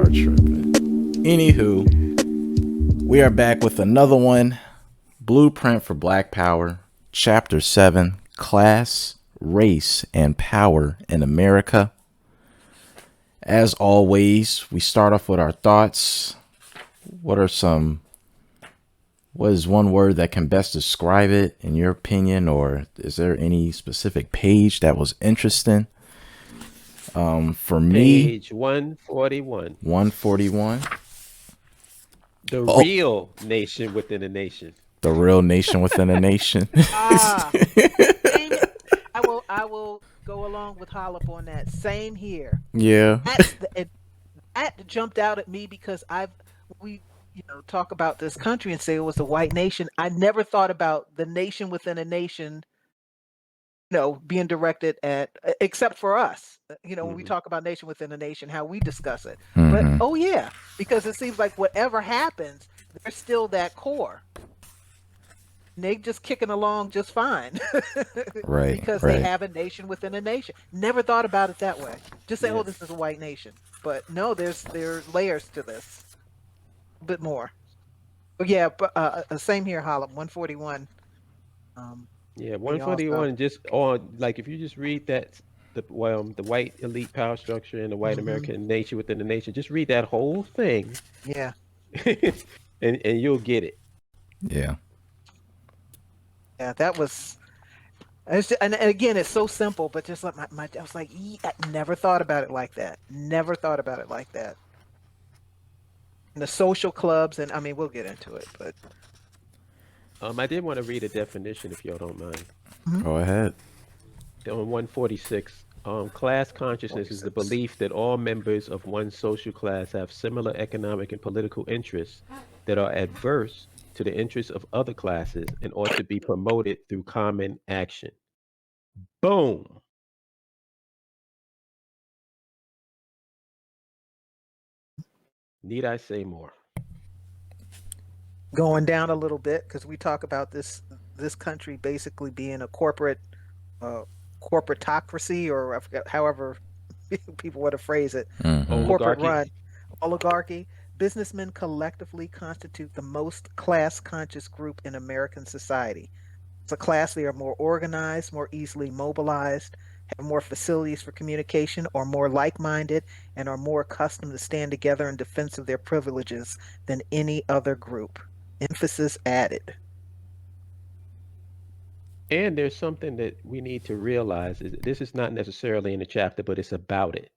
start tripping. Anywho, we are back with another one. Blueprint for Black Power, Chapter 7, Class, Race, and Power in America. As always, we start off with our thoughts. What is one word that can best describe it in your opinion, or is there any specific page that was interesting? For me, Page 141. 141. The real nation within a nation. The real nation within a nation. I will go along with Hollip on that. Same here. Yeah. That jumped out at me because we talk about this country and say it was a white nation. I never thought about the nation within a nation, being directed at, except for us, when we talk about nation within a nation, how we discuss it. But oh yeah, because it seems like whatever happens, there's still that core. And they just kicking along just fine. Right. Because they have a nation within a nation. Never thought about it that way. Just say, oh, this is a white nation. But no, there's layers to this. A bit more. But yeah, same here, Hollip, 141. Yeah, 141 just on, like, if you just read that, the white elite power structure and the white American nation within the nation, just read that whole thing. Yeah. and you'll get it. Yeah. Yeah, that was, and again, it's so simple, but just like I was like, I never thought about it like that. Never thought about it like that. And the social clubs, and I mean, we'll get into it, but. I did want to read a definition, if y'all don't mind. Go ahead. On 146, class consciousness is the belief that all members of one social class have similar economic and political interests that are adverse to the interests of other classes and ought to be promoted through common action. Boom. Need I say more? Going down a little bit, because we talk about this country basically being a corporatocracy, or I forget, however people want to phrase it. Corporate run oligarchy. Businessmen collectively constitute the most class conscious group in American society. It's a class they are more organized, more easily mobilized, have more facilities for communication, are more like-minded, and are more accustomed to stand together in defense of their privileges than any other group. Emphasis added. And there's something that we need to realize is this is not necessarily in the chapter, but it's about it.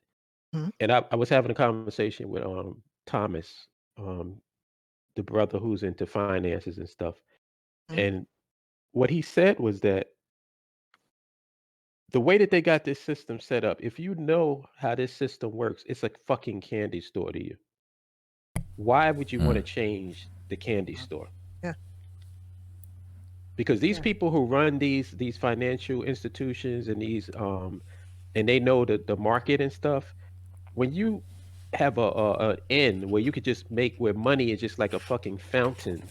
And I was having a conversation with Thomas, the brother who's into finances and stuff. And what he said was that the way that they got this system set up, if you know how this system works, it's a fucking candy store to you. Why would you want to change the candy store? Yeah. Because these people who run these financial institutions and these and they know the market and stuff, when you have an end where you could just make, where money is just like a fucking fountain,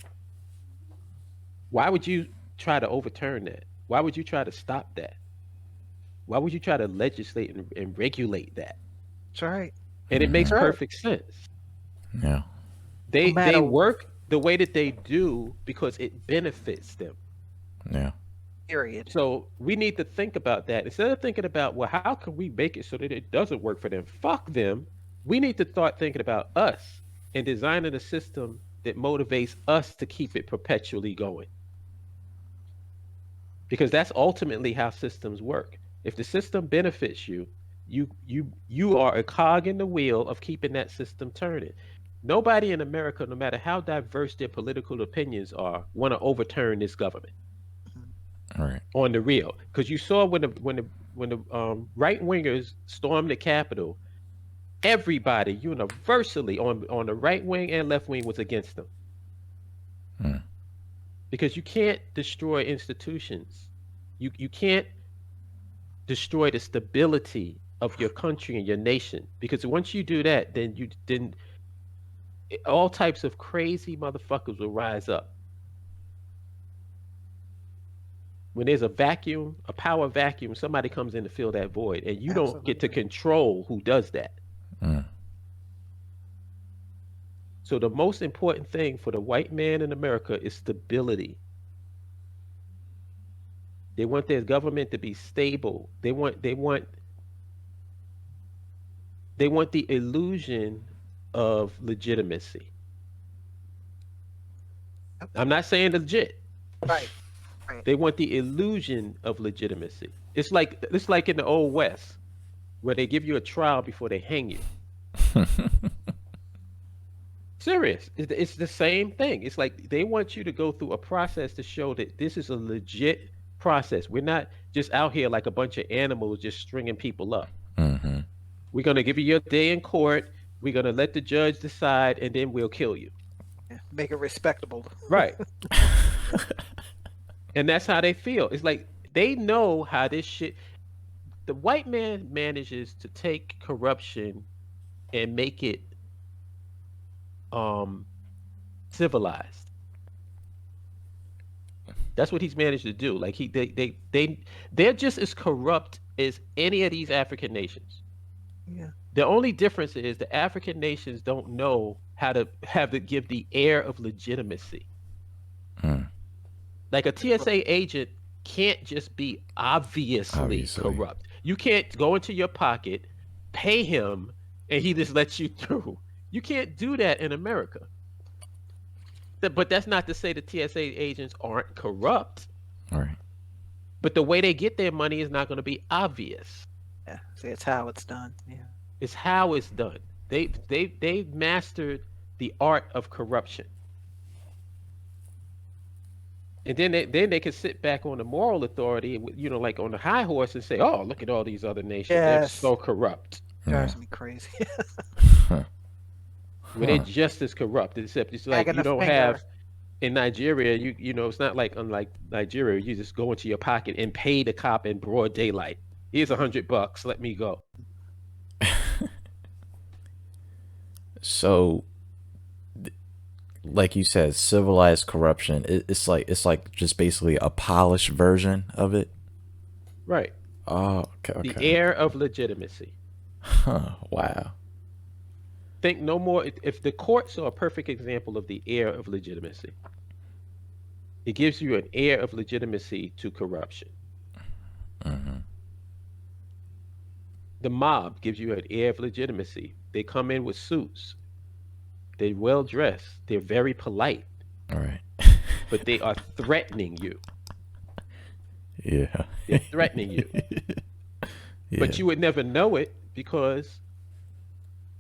why would you try to overturn that? Why would you try to stop that? Why would you try to legislate and regulate that? That's right. And it makes perfect sense. Yeah. They work the way that they do because it benefits them. Yeah. Period. So we need to think about that. Instead of thinking about, well, how can we make it so that it doesn't work for them? Fuck them. We need to start thinking about us and designing a system that motivates us to keep it perpetually going. Because that's ultimately how systems work. If the system benefits you, you are a cog in the wheel of keeping that system turning. Nobody in America, no matter how diverse their political opinions are, want to overturn this government. Right. On the real, because you saw when the right wingers stormed the Capitol, everybody universally on the right wing and left wing was against them. Because you can't destroy institutions, you can't destroy the stability of your country and your nation, because once you do that, then all types of crazy motherfuckers will rise up. When there's a vacuum, a power vacuum, somebody comes in to fill that void, and you don't get to control who does that. So the most important thing for the white man in America is stability. They want their government to be stable. They want the illusion of legitimacy. Yep. I'm not saying legit. Right. Right. They want the illusion of legitimacy. It's like in the old West where they give you a trial before they hang you. Serious. It's the same thing. It's like they want you to go through a process to show that this is a legit process. We're not just out here like a bunch of animals just stringing people up. Mm-hmm. We're going to give you your day in court. We're going to let the judge decide, and then we'll kill you. Yeah, make it respectable. Right. And that's how they feel. It's like they know how this shit. The white man manages to take corruption and make it um civilized. That's what he's managed to do. Like they're just as corrupt as any of these African nations. Yeah. The only difference is the African nations don't know how to have to give the air of legitimacy. Mm. Like a TSA agent can't just be obviously corrupt. You can't go into your pocket, pay him, and he just lets you through. You can't do that in America. But that's not to say the TSA agents aren't corrupt. All right. But the way they get their money is not going to be obvious. Yeah. See, it's how it's done. Yeah. It's how it's done. They've mastered the art of corruption. And then they can sit back on the moral authority, like on the high horse and say, "Oh, look at all these other nations. They're so corrupt." Drives me crazy. Well, they're just as corrupt, except it's like you don't have in Nigeria. It's not like unlike Nigeria. You just go into your pocket and pay the cop in broad daylight. Here's $100. Let me go. So, like you said, civilized corruption. It's like just basically a polished version of it. Right. Oh, okay. The air of legitimacy. Huh. Wow. Think no more. If the courts are a perfect example of the air of legitimacy, it gives you an air of legitimacy to corruption. Mm-hmm. The mob gives you an air of legitimacy. They come in with suits. They're well dressed. They're very polite. All right. But they are threatening you. Yeah. They're threatening you. Yeah. But you would never know it because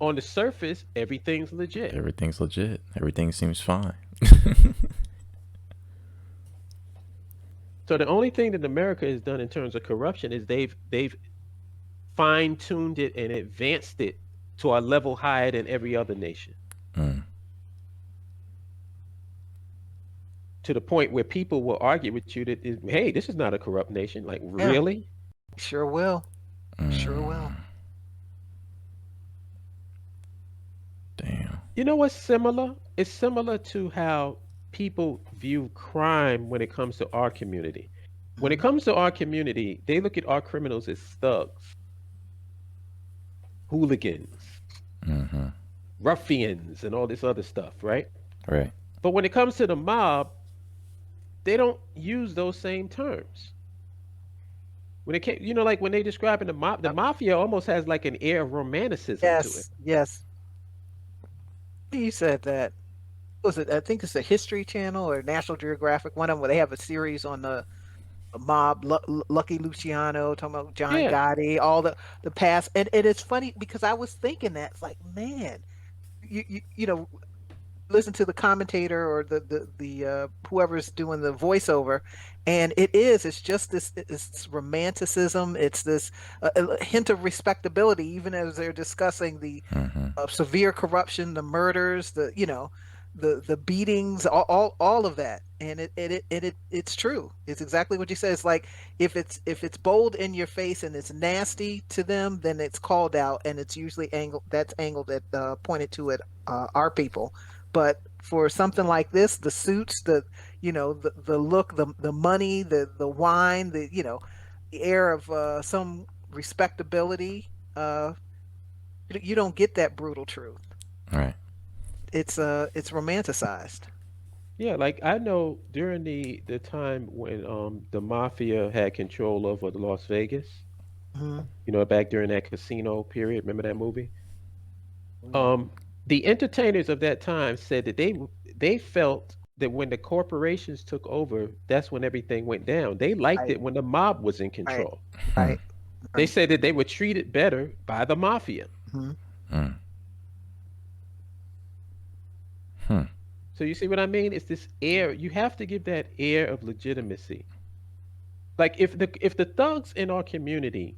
on the surface, everything's legit. Everything's legit. Everything seems fine. So the only thing that America has done in terms of corruption is they've fine-tuned it and advanced it to a level higher than every other nation. Mm. To the point where people will argue with you that, hey, this is not a corrupt nation. Like, really? Sure will. Sure will. Damn. You know what's similar? It's similar to how people view crime when it comes to our community. When it comes to our community, they look at our criminals as thugs, hooligans, Mm-hmm. ruffians, and all this other stuff, right? Right. But when it comes to the mob, they don't use those same terms. When it came, like when they describe in the mafia almost has like an air of romanticism to it. Yes. You said that. Was it? I think it's a History Channel or National Geographic. One of them where they have a series on the mob, Lucky Luciano, talking about John Gotti, all the past, and it's funny because I was thinking that it's like, man, you listen to the commentator or the whoever's doing the voiceover, and it's just this romanticism. It's this hint of respectability, even as they're discussing the severe corruption, the murders, the beatings, all of that, and it's true. It's exactly what you said. It's like if it's bold in your face and it's nasty to them, then it's called out, and it's usually angled at pointed to it our people. But for something like this, the suits, the look, the money, the wine, the air of some respectability, you don't get that brutal truth. Right. it's romanticized. Yeah, like I know during the time when the mafia had control over Las Vegas, Hmm. back during that casino period, remember that movie? Hmm. Um, the entertainers of that time said that they felt that when the corporations took over, that's when everything went down. They liked Right, it when the mob was in right, control. Hmm. right, They right. said that they were treated better by the mafia. Hmm. Hmm. Hmm. So you see what I mean? It's this air. You have to give that air of legitimacy. Like if the thugs in our community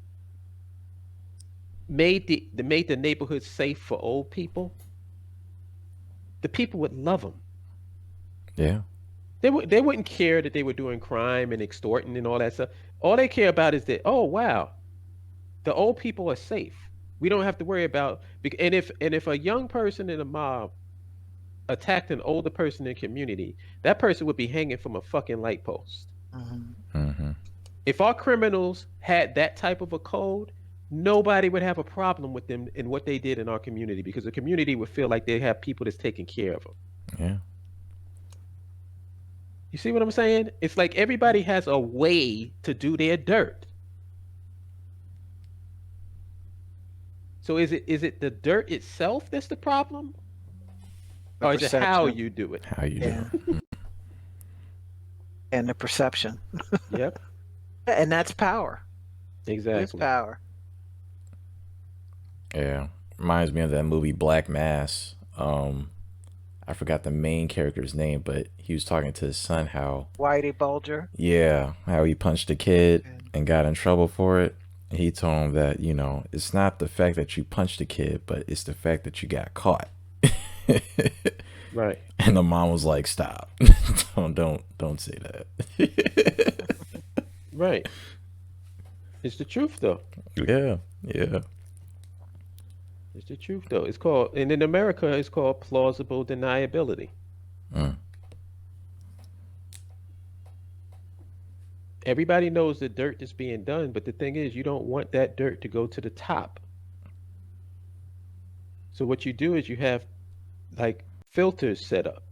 made the neighborhood safe for old people, the people would love them. Yeah. They wouldn't care that they were doing crime and extorting and all that stuff. All they care about is that, oh wow, the old people are safe. We don't have to worry about, and if a young person in a mob attacked an older person in the community, that person would be hanging from a fucking light post. Hmm. Hmm. If our criminals had that type of a code, nobody would have a problem with them in what they did in our community, because the community would feel like they have people that's taking care of them. Yeah. You see what I'm saying? It's like everybody has a way to do their dirt. So is it the dirt itself that's the problem, The or is it how perception, you do it? How you do yeah, it? and the perception, Yep, and that's power. It is exactly. power. Yeah. Reminds me of that movie Black Mass. I forgot the main character's name, but he was talking to his son how, Whitey Bulger. yeah, how he punched a kid And and got in trouble for it. He told him that, it's not the fact that you punched a kid, but it's the fact that you got caught. Right, And the mom was like, "Stop. don't say that." right. It's the truth though. Yeah. Yeah. It's the truth though. It's called, and in America, it's called plausible deniability. Mm. Everybody knows the dirt that's being done, but the thing is, you don't want that dirt to go to the top. So what you do is you have like filters set up.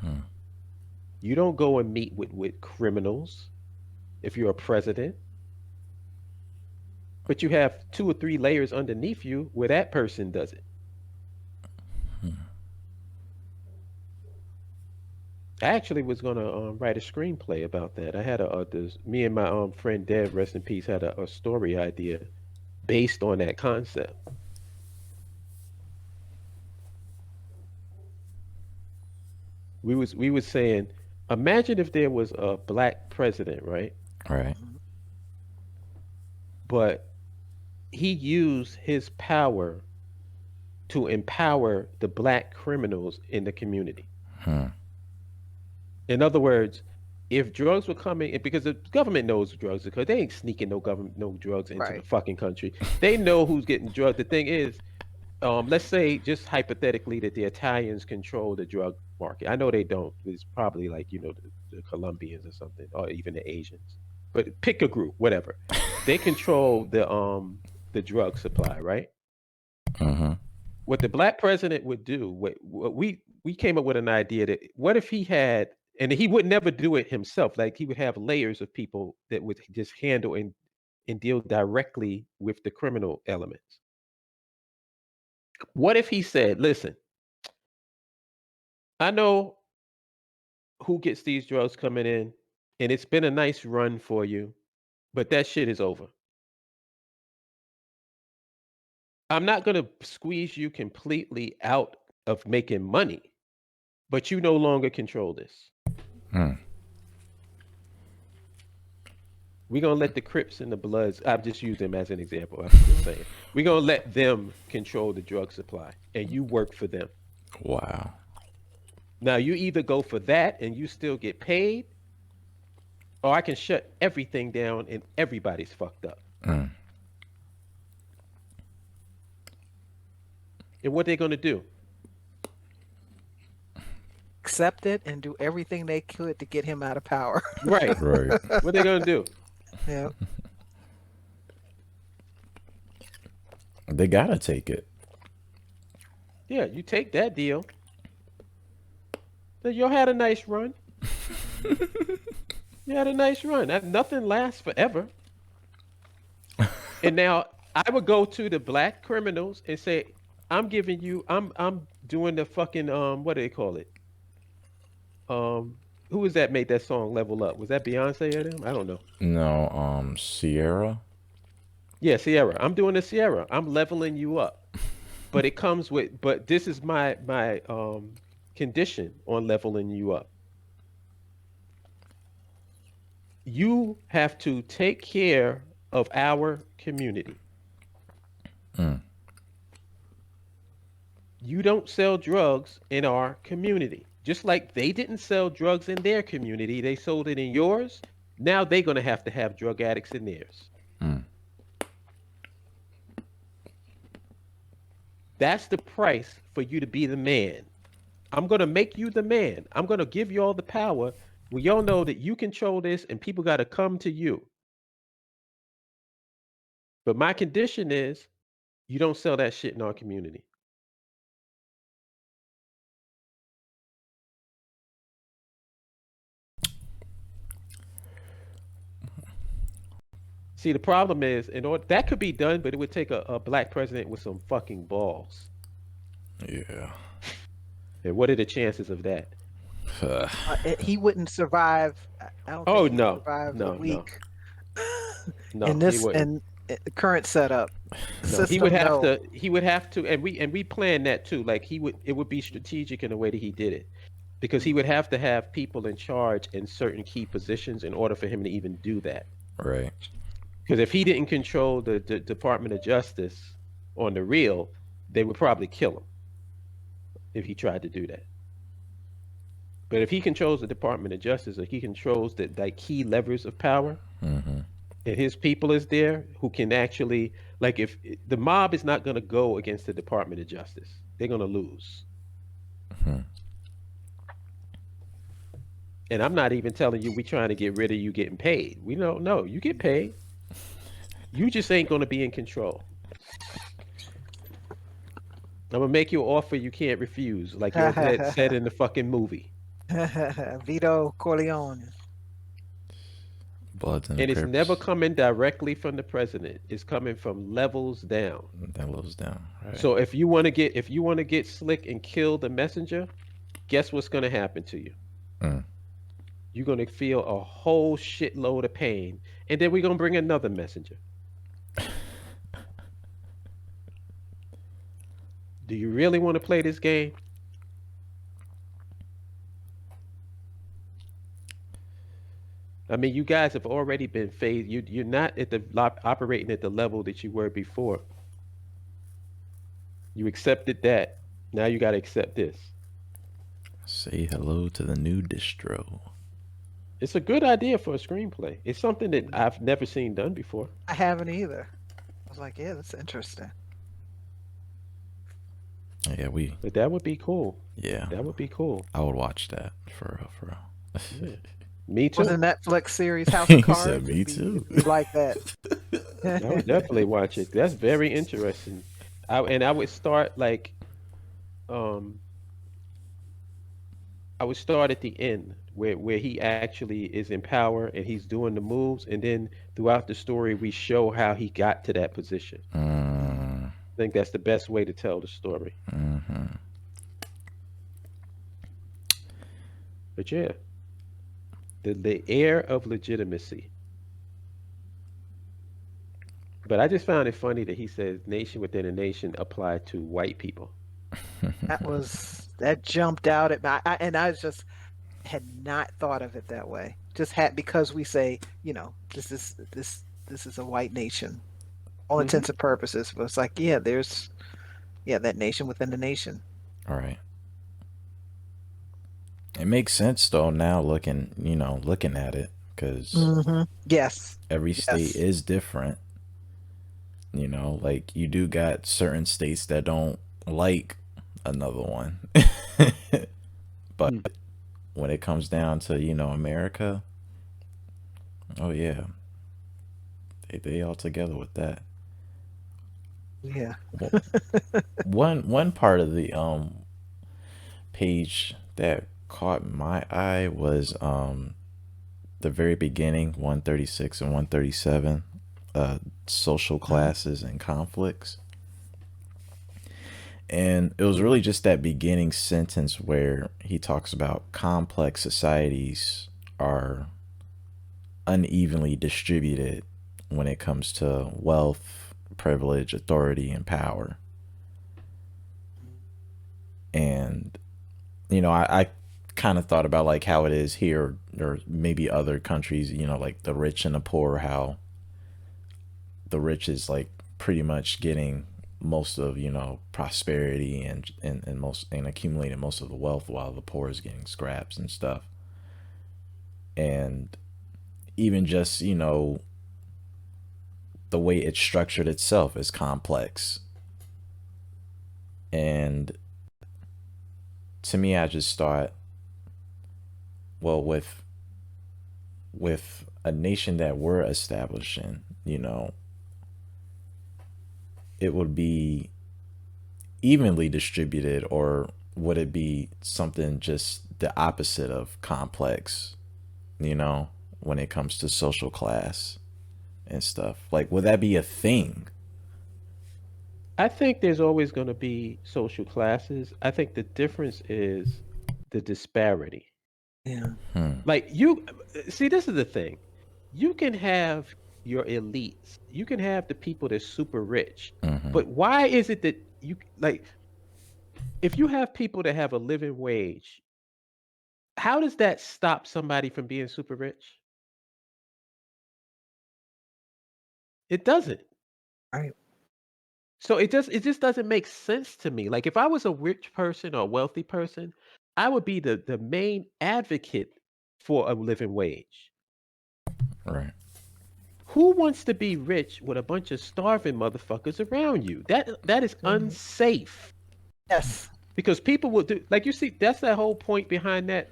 Mm. You don't go and meet with criminals if you're a president, but you have two or three layers underneath you where that person does it. I actually was gonna write a screenplay about that. I had me and my friend Dev, rest in peace, had a story idea based on that concept. We was saying, imagine if there was a black president, right? All right. But he used his power to empower the black criminals in the community. Hmm. In other words, if drugs were coming, because the government knows drugs, because they ain't sneaking no drugs into the right. fucking country. They know who's getting drugged. The thing is, let's say just hypothetically that the Italians control the drug market. I know they don't. It's probably like the Colombians or something, or even the Asians. But pick a group, whatever. They control the drug supply, right? Mm-hmm. What the black president would do, what we came up with an idea that what if he had, and he would never do it himself, like he would have layers of people that would just handle and deal directly with the criminal elements. What if he said, listen, I know who gets these drugs coming in, and it's been a nice run for you, but that shit is over. I'm not going to squeeze you completely out of making money, but you no longer control this. Mm. We're gonna let the Crips and the Bloods, I've just used them as an example. I'm just saying. We're gonna let them control the drug supply and you work for them. Wow. Now you either go for that and you still get paid, or I can shut everything down and everybody's fucked up. Mm. And what they gonna do? Accept it and do everything they could to get him out of power. Right. Right. What they gonna do? Yeah. They gotta take it. Yeah, you take that deal So you had a nice run. You had a nice run. Nothing lasts forever. And now I would go to the black criminals and say, I'm giving you, I'm doing the fucking what do they call it? Who was that made that song Level Up? Was that Beyonce or them? I don't know. No, Sierra. Yeah, Sierra. I'm doing the Sierra. I'm leveling you up. But it comes with, but this is my condition on leveling you up. You have to take care of our community. You don't sell drugs in our community. Just like they didn't sell drugs in their community, they sold it in yours. Now they're going to have drug addicts in theirs. That's the price for you to be the man. I'm going to make you the man. I'm going to give you all the power. We all know that you control this and people got to come to you. But my condition is you don't sell that shit in our community. See, the problem is, in order that could be done, but it would take a black president with some fucking balls. Yeah. And what are the chances of that? He wouldn't survive. I don't Oh think he no, would survive a week no, in this and the current setup. No, System, he would have to. He would have to, and we planned that too. Like it would be strategic in the way that he did it, because he would have to have people in charge in certain key positions in order for him to even do that. Right. Because if he didn't control the Department of Justice on the real, they would probably kill him if he tried to do that. But if he controls the Department of Justice, or he controls the like key levers of power, and his people is there who can actually, like, if the mob is not going to go against the Department of Justice, they're going to lose. And I'm not even telling you we trying to get rid of you getting paid. We don't know. You get paid. You just ain't going to be in control. I'm going to make you an offer you can't refuse, like your dad said in the fucking movie. Vito Corleone. And it's never coming directly from the president. It's coming from levels down. Levels down. Right. So if you want to get slick and kill the messenger, guess what's going to happen to you? You're going to feel a whole shitload of pain, and then we're going to bring another messenger. Do you really want to play this game? I mean, you guys have already been phased. You're not at the operating at the level that you were before. You accepted that. Now you got to accept this. Say hello to the new distro. It's a good idea for a screenplay. It's something that I've never seen done before. I haven't either. I was like, yeah, that's interesting. Yeah, But that would be cool. Yeah, that would be cool. I would watch that for real. Yeah. Me too. Was a Netflix series House of Cards? Said, me too. You like that? I would definitely watch it. That's very interesting. I would start like, I would start at the end where he actually is in power and he's doing the moves, and then throughout the story we show how he got to that position. I think that's the best way to tell the story. But yeah, the air of legitimacy. But I just found it funny that he says nation within a nation applied to white people. That jumped out at me, and I just had not thought of it that way. Just had, because we say, this is a white nation, all intents and purposes. But it's like, there's that nation within the nation. All right. It makes sense though now looking at it, because yes, every state is different. Like you do got certain states that don't like another one. But when it comes down to, America, oh yeah, they all together with that. Yeah. one part of the page that caught my eye was the very beginning, 136 and 137, social classes and conflicts. And it was really just that beginning sentence where he talks about complex societies are unevenly distributed when it comes to wealth, privilege, authority, and power. And, I kind of thought about like how it is here or maybe other countries, like the rich and the poor, how the rich is like pretty much getting most of, prosperity and accumulating most of the wealth while the poor is getting scraps and stuff. And even just, the way it's structured itself is complex. And to me, I just thought, well, with a nation that we're establishing, it would be evenly distributed, or would it be something just the opposite of complex, when it comes to social class and stuff? Like, would that be a thing? I think there's always going to be social classes. I think the difference is the disparity. Yeah. Like you see, this is the thing. You can have your elites. You can have the people that's super rich. But why is it that you like if you have people that have a living wage, how does that stop somebody from being super rich? It doesn't. Right. So it just doesn't make sense to me. Like if I was a rich person or a wealthy person, I would be the main advocate for a living wage. Right. Who wants to be rich with a bunch of starving motherfuckers around you? That is unsafe. Yes. Because people will do like you see, that's that whole point behind that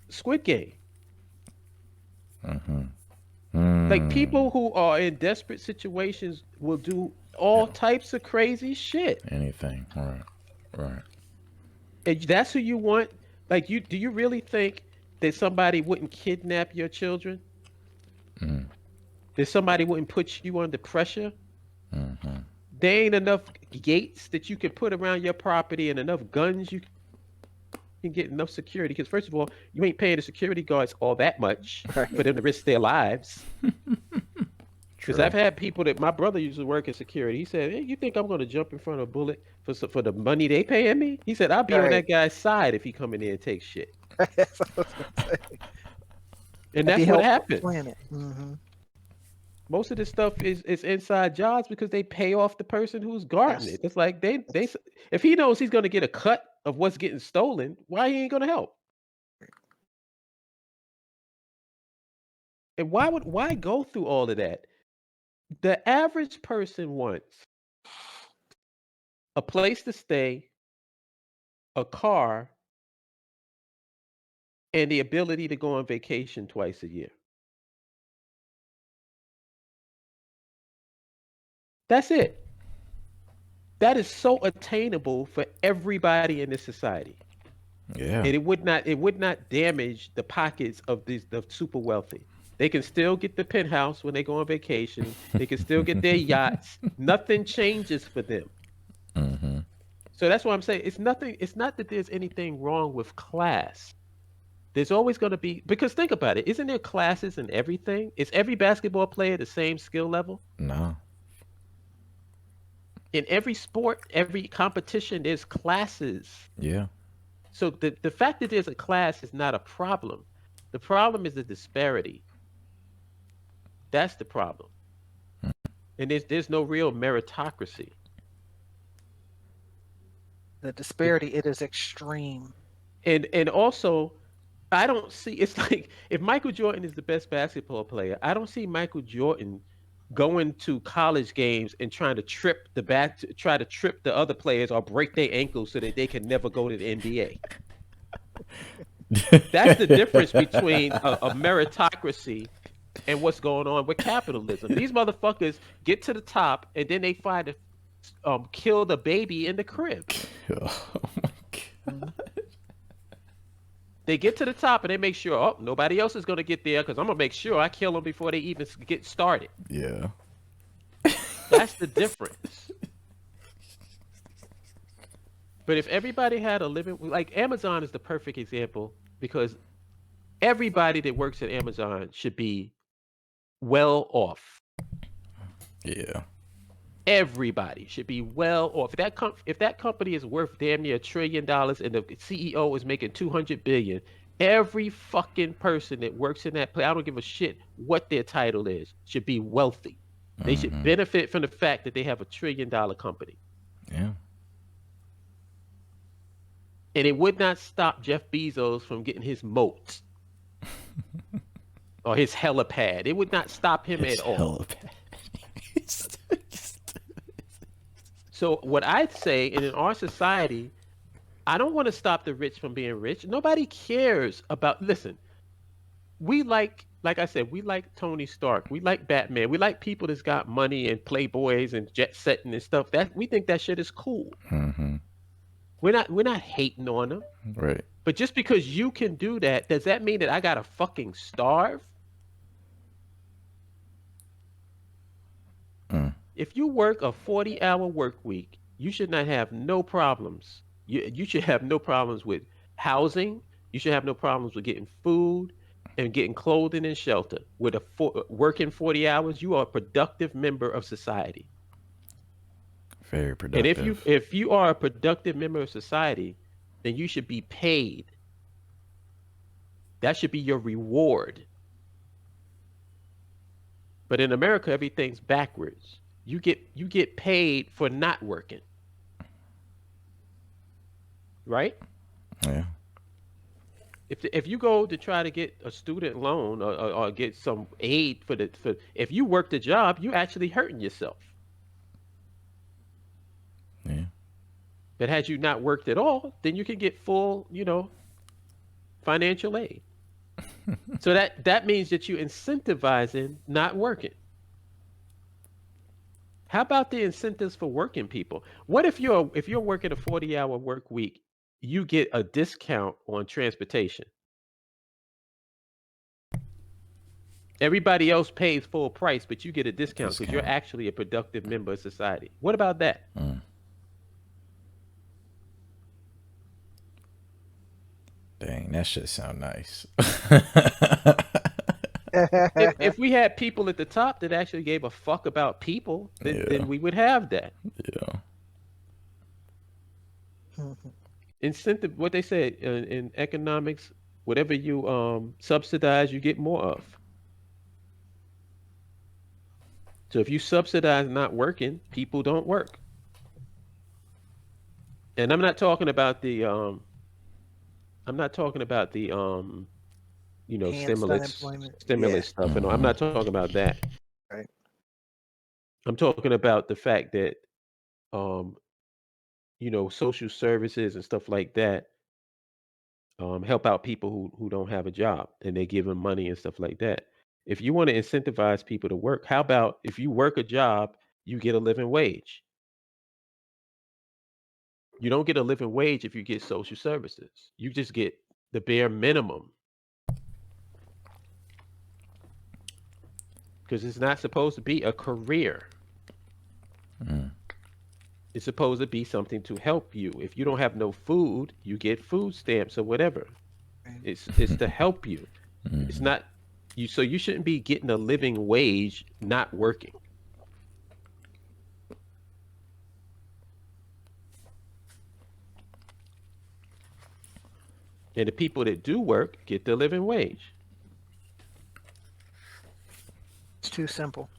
Squid Game. Like people who are in desperate situations will do all types of crazy shit. Anything. Right. Right. And that's who you want. Like do you really think that somebody wouldn't kidnap your children? That somebody wouldn't put you under pressure? There ain't enough gates that you can put around your property and enough guns you can get enough security. Because first of all, you ain't paying the security guards all that much for them to risk their lives. Because I've had people that my brother used to work in security. He said, "Hey, you think I'm going to jump in front of a bullet for the money they paying me?" He said, "I'll be on that guy's side if he come in there and take shit." That's what I was gonna say. And Be that's what helpful happened. planet. Most of this stuff is inside jobs because they pay off the person who's guarding Yes. it. It's like they if he knows he's going to get a cut of what's getting stolen, why he ain't going to help? And why go through all of that? The average person wants a place to stay, a car, and the ability to go on vacation twice a year. That's it. That is so attainable for everybody in this society. Yeah. And it would not damage the pockets of the super wealthy. They can still get the penthouse when they go on vacation. They can still get their yachts. Nothing changes for them. So that's why I'm saying it's nothing. It's not that there's anything wrong with class. There's always going to be, because think about it. Isn't there classes in everything? Is every basketball player the same skill level? No. In every sport, every competition, there's classes. Yeah. So the fact that there's a class is not a problem. The problem is the disparity. That's the problem. And there's no real meritocracy. The disparity, it is extreme. And also, I don't see, it's like if Michael Jordan is the best basketball player, I don't see Michael Jordan going to college games and trying to try to trip the other players or break their ankles so that they can never go to the NBA. That's the difference between a meritocracy and what's going on with capitalism. These motherfuckers get to the top and then they find to kill the baby in the crib. Oh my God. They get to the top and they make sure, oh, nobody else is going to get there because I'm going to make sure I kill them before they even get started. Yeah. That's the difference. But if everybody had a living, like Amazon is the perfect example, because everybody that works at Amazon should be well off. Yeah. Everybody should be well off. If that company is worth damn near $1 trillion and the CEO is making 200 billion, every fucking person that works in that place, I don't give a shit what their title is, should be wealthy. They should benefit from the fact that they have $1 trillion company. Yeah. And it would not stop Jeff Bezos from getting his moat or his helipad. It would not stop him at all. So what I'd say, in our society, I don't want to stop the rich from being rich. Nobody cares about, listen, we like I said, we like Tony Stark. We like Batman. We like people that's got money and playboys and jet setting and stuff. That we think that shit is cool. Mm-hmm. We're not hating on them. Right. But just because you can do that, does that mean that I gotta fucking starve? If you work a 40-hour work week, you should not have no problems. You should have no problems with housing. You should have no problems with getting food and getting clothing and shelter. With working 40 hours, you are a productive member of society. Very productive. And if you are a productive member of society, then you should be paid. That should be your reward. But in America, everything's backwards. You get paid for not working. Right? Yeah. If you go to try to get a student loan or get some aid for if you work the job, you're actually hurting yourself. Yeah. But had you not worked at all, then you can get full, financial aid. So that means that you're incentivizing not working. How about the incentives for working people? What if you're working a 40-hour work week, you get a discount on transportation? Everybody else pays full price, but you get a discount because you're actually a productive member of society. What about that? Dang, that shit sound nice. if we had people at the top that actually gave a fuck about people, then we would have that. Yeah. Incentive, what they say in economics, whatever you subsidize, you get more of. So if you subsidize not working, people don't work. And I'm not talking about the stimulus stuff. And I'm not talking about that. Right. I'm talking about the fact that social services and stuff like that help out people who don't have a job, and they give them money and stuff like that. If you want to incentivize people to work, how about if you work a job, you get a living wage? You don't get a living wage if you get social services. You just get the bare minimum. Because it's not supposed to be a career. It's supposed to be something to help you. If you don't have no food, you get food stamps or whatever. It's to help you. It's not you. So you shouldn't be getting a living wage not working. And the people that do work get the living wage. It's too simple.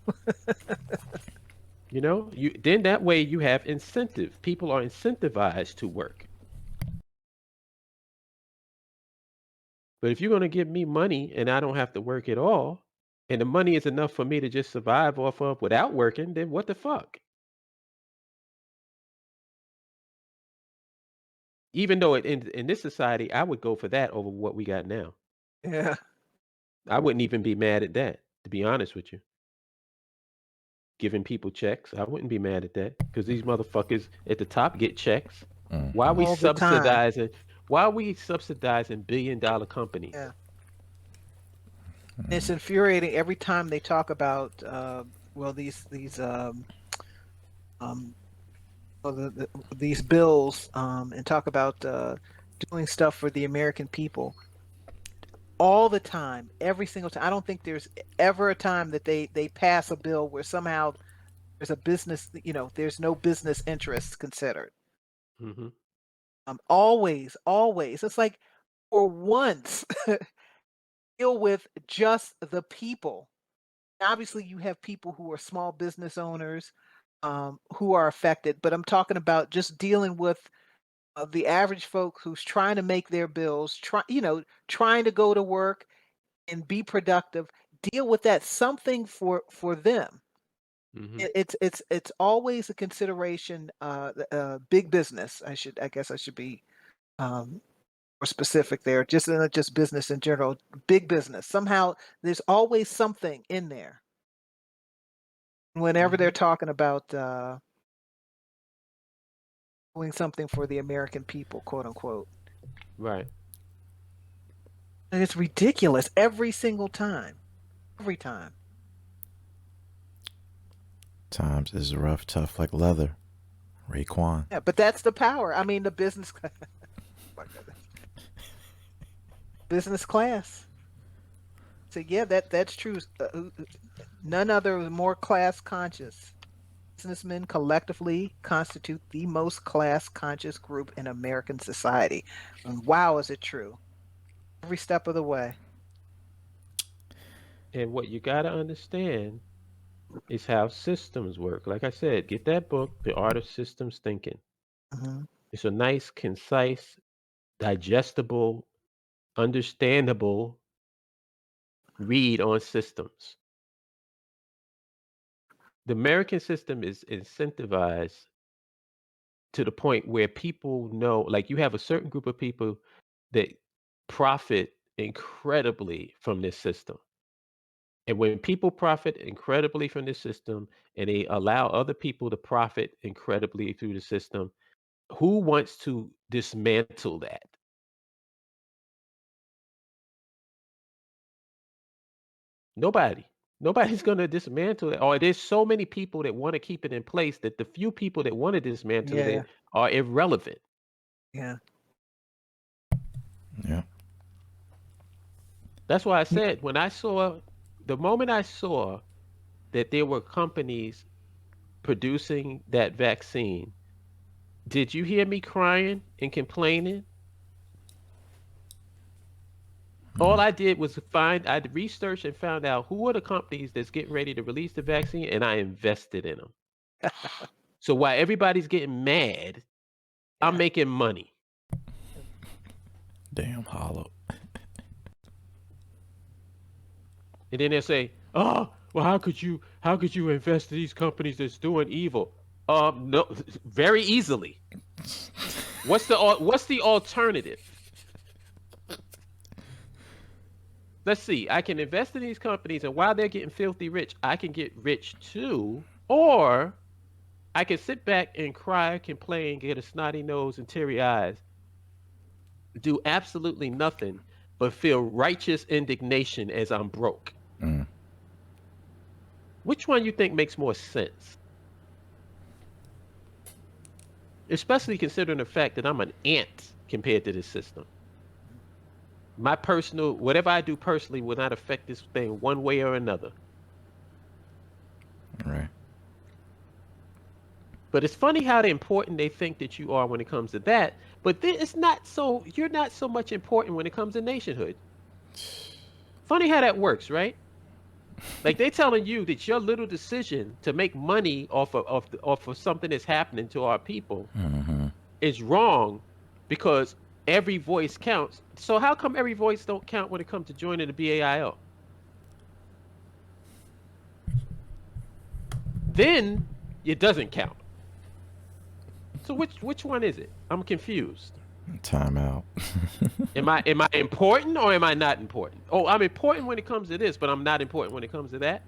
Then that way you have incentive. People are incentivized to work. But if you're going to give me money and I don't have to work at all, and the money is enough for me to just survive off of without working, then what the fuck? Even though in this society, I would go for that over what we got now. Yeah. I wouldn't even be mad at that, to be honest with you. Giving people checks, I wouldn't be mad at that, because these motherfuckers at the top get checks. Why are we subsidizing? Why are we subsidizing billion-dollar companies? Yeah. It's infuriating every time they talk about well these um well, these bills and talk about doing stuff for the American people all the time, every single time. I don't think there's ever a time that they pass a bill where somehow there's a business, there's no business interests considered. Hmm. Always, always. It's like for once deal with just the people. Obviously, you have people who are small business owners who are affected, but I'm talking about just dealing with the average folk who's trying to make their bills, trying to go to work and be productive. Deal with that something for them. Hmm. It's always a consideration. Big business. I guess I should be more specific there. Just not just business in general. Big business. Somehow there's always something in there. Whenever they're Hmm. talking about doing something for the American people, quote unquote. Right. And it's ridiculous every single time. Every time. Times is rough, tough like leather. Raekwon. Yeah, but that's the power. I mean, the business my goodness. Business class. So yeah, that's true. None other is more class conscious. Businessmen collectively constitute the most class conscious group in American society. And wow, is it true? Every step of the way. And what you got to understand is how systems work. Like I said, get that book, The Art of Systems Thinking. Hmm. It's a nice, concise, digestible, understandable read on systems. The American system is incentivized to the point where people know, like you have a certain group of people that profit incredibly from this system. And when people profit incredibly from this system and they allow other people to profit incredibly through the system, who wants to dismantle that? Nobody. Nobody's going to dismantle it. Or there's so many people that want to keep it in place that the few people that want to dismantle Yeah, it are irrelevant. yeah. Yeah. That's why I Y- said the moment I saw that there were companies producing that vaccine, did you hear me crying and complaining? All I did was I researched and found out who are the companies that's getting ready to release the vaccine, and I invested in them. So while everybody's getting mad, I'm Yeah. making money. Damn hollow. And then they'll say, "Oh, well, how could you invest in these companies that's doing evil?" No, very easily. What's the alternative? Let's see. I can invest in these companies, and while they're getting filthy rich, I can get rich too. Or I can sit back and cry, complain, get a snotty nose and teary eyes, do absolutely nothing, but feel righteous indignation as I'm broke. Mm. Which one you think makes more sense? Especially considering the fact that I'm an ant compared to this system. My personal, whatever I do personally will not affect this thing one way or another. Right. But it's funny how important they think that you are when it comes to that. But it's not so, you're not so much important when it comes to nationhood. Funny how that works, right? Like they're telling you that your little decision to make money off of something that's happening to our people Mm-hmm. is wrong because every voice counts. So how come every voice don't count when it comes to joining the BAIO? Then it doesn't count. So which one is it? I'm confused. Time out. Am I important or am I not important? Oh, I'm important when it comes to this, but I'm not important when it comes to that.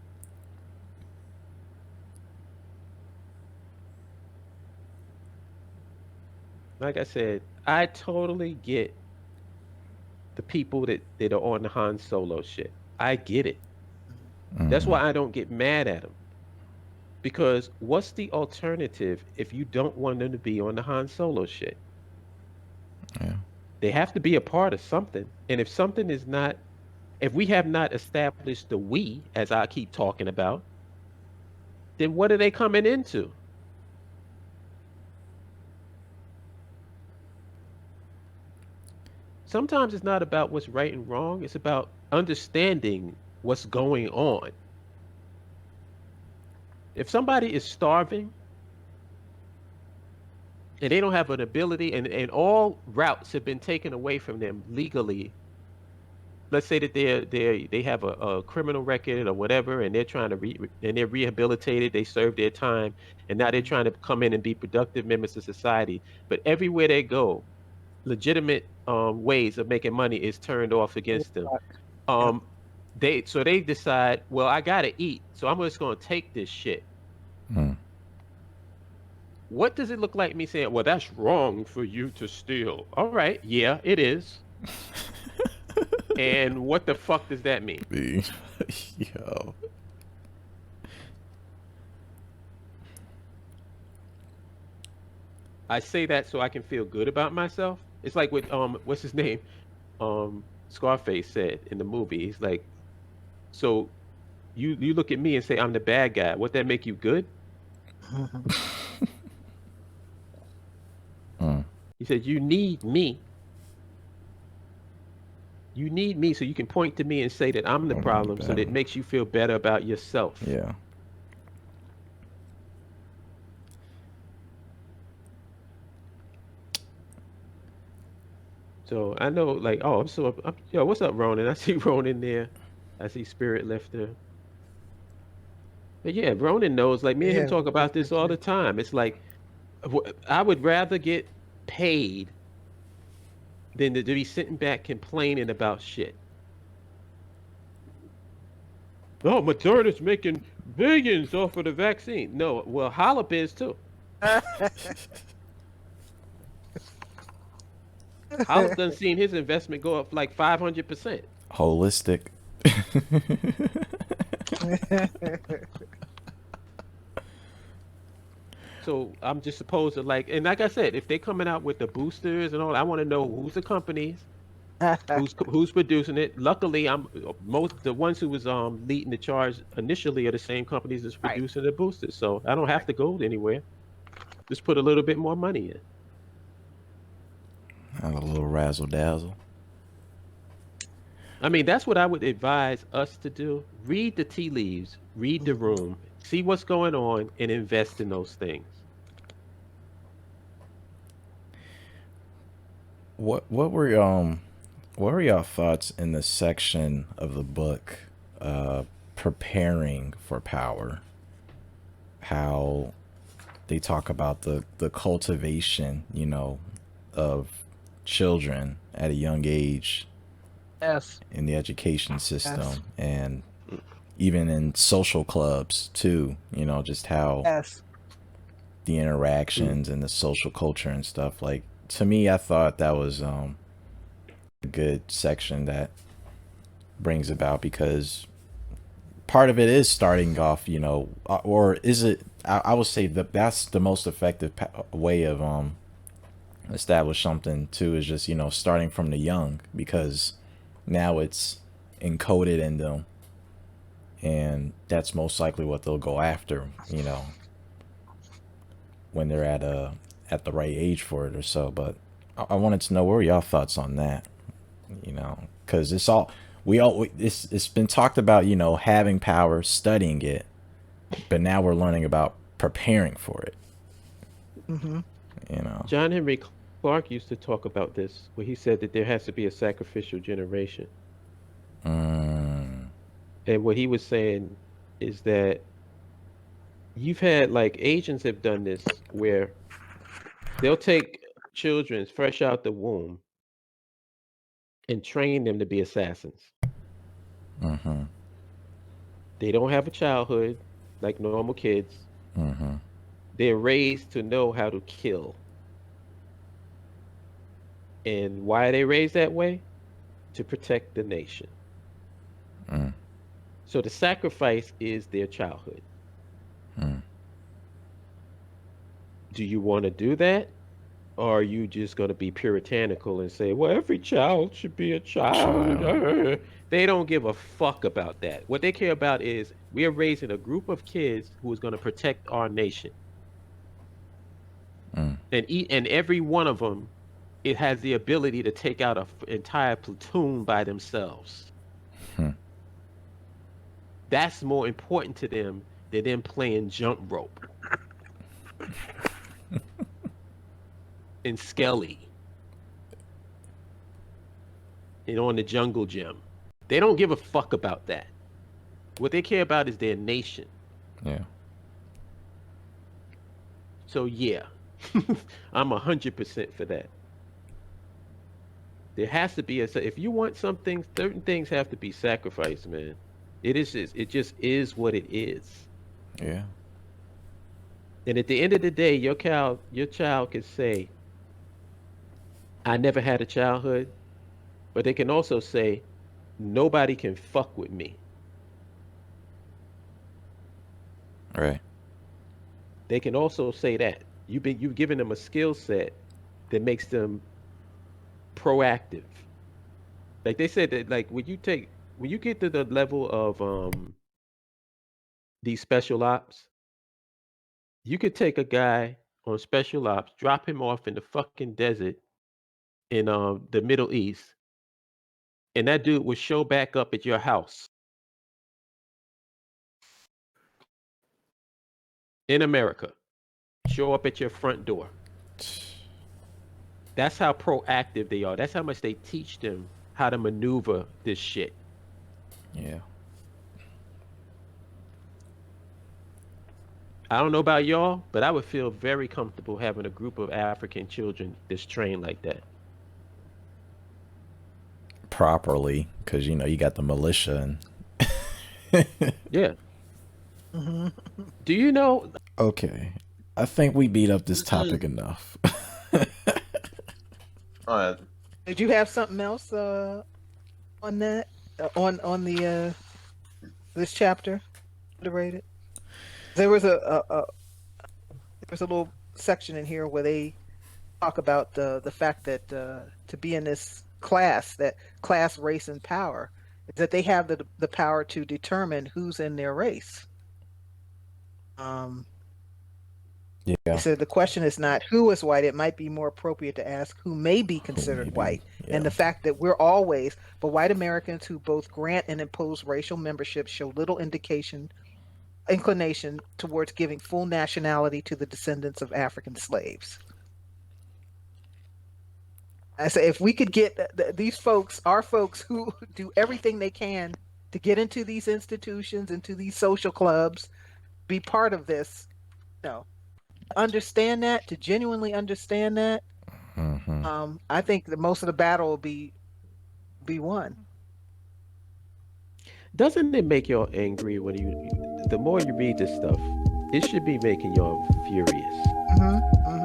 like I said, I totally get the people that are on the Han Solo shit. I get it. That's Mm-hmm. why I don't get mad at them. Because what's the alternative if you don't want them to be on the Han Solo shit? Yeah. They have to be a part of something. And if something is not, if we have not established the we, as I keep talking about, then what are they coming into? Sometimes it's not about what's right and wrong, it's about understanding what's going on. If somebody is starving and they don't have an ability and all routes have been taken away from them legally, let's say that they have a criminal record or whatever, and they're trying to and they're rehabilitated, they serve their time, and now they're trying to come in and be productive members of society. But everywhere they go, legitimate ways of making money is turned off against them. Yep. Um, they decide, well, I gotta eat, so I'm just gonna take this shit. Mm. What does it look like me saying, well, that's wrong for you to steal? All right, yeah, it is. And what the fuck does that mean? Yo. I say that so I can feel good about myself. It's like with what's his name? Scarface said in the movie. He's like, so you look at me and say I'm the bad guy. Would that make you good? Mm. He said, you need me. You need me so you can point to me and say that I'm the problem, so that it makes you feel better about yourself. Yeah. So I know, like, oh, yo, what's up, Ronan? I see Ronan there. I see Spirit Lifter. But yeah, Ronan knows. Like me and him Yeah. talk about this all the time. It's like I would rather get paid than to be sitting back complaining about shit. Oh, Moderna's making billions off of the vaccine. No, well, Hollop is too. Hollop done seen his investment go up like 500%. Holistic. So I'm just supposed to like, and like I said, if they're coming out with the boosters and all, I want to know who's the companies, who's producing it. Luckily, I'm most the ones who was leading the charge initially are the same companies that's Right. producing the boosters, so I don't have Right. to go anywhere. Just put a little bit more money in. Have a little razzle dazzle. I mean, that's what I would advise us to do. Read the tea leaves, read the room, see what's going on, and invest in those things. What were y'all thoughts in the section of the book preparing for power? How they talk about the cultivation, of children at a young age Yes. in the education system, Yes. and even in social clubs too, just how Yes. the interactions and the social culture and stuff. Like, to me, I thought that was a good section that brings about, because part of it is starting off, or is it, I would say that that's the most effective way of establish something too, is just, starting from the young, because now it's encoded in them, and that's most likely what they'll go after, when they're at the right age for it or so. But I wanted to know, what were y'all thoughts on that? Because it's been talked about, having power, studying it, but now we're learning about preparing for it. Mm-hmm. John Henry Clark used to talk about this, where he said that there has to be a sacrificial generation. Mm. And what he was saying is that you've had like Asians have done this where they'll take children fresh out the womb and train them to be assassins. Mm-hmm. They don't have a childhood like normal kids. Mm-hmm. They're raised to know how to kill. And why are they raised that way? To protect the nation. Mm. So the sacrifice is their childhood. Mm. Do you want to do that? Or are you just going to be puritanical and say, well, every child should be a child? Child. They don't give a fuck about that. What they care about is we are raising a group of kids who is going to protect our nation. Mm. And every one of them, it has the ability to take out an entire platoon by themselves. Hmm. That's more important to them than them playing jump rope and Skelly and on the jungle gym. They don't give a fuck about that. What they care about is their nation. Yeah. So yeah, I'm 100% for that. There has to be if you want something, certain things have to be sacrificed, man. It just is what it is. Yeah. And at the end of the day, your child can say, I never had a childhood, but they can also say, nobody can fuck with me. Right. They can also say that. You've given them a skill set that makes them proactive. Like they said that like when you get to the level of these special ops, you could take a guy on special ops, drop him off in the fucking desert in the Middle East, and that dude will show back up at your house in America. Show up at your front door. That's how proactive they are. That's how much they teach them how to maneuver this shit. Yeah. I don't know about y'all, but I would feel very comfortable having a group of African children that's trained like that. Properly, because you got the militia and. Yeah. Mm-hmm. Do you know? Okay, I think we beat up this topic enough. Did you have something else on that on the this chapter? Iterated. There was there was a little section in here where they talk about the fact that to be in this class, that class, race, and power, is that they have the power to determine who's in their race. Um, They Yeah. said the question is not who is white. It might be more appropriate to ask who may be considered white. Yeah. And the fact that we're always, but white Americans who both grant and impose racial membership show little inclination towards giving full nationality to the descendants of African slaves. I say if we could get these folks, our folks who do everything they can to get into these institutions, into these social clubs, be part of this, understand that, to genuinely understand that, I think that most of the battle will be won. Doesn't it make y'all angry the more you read this stuff? It should be making y'all furious. Mm-hmm.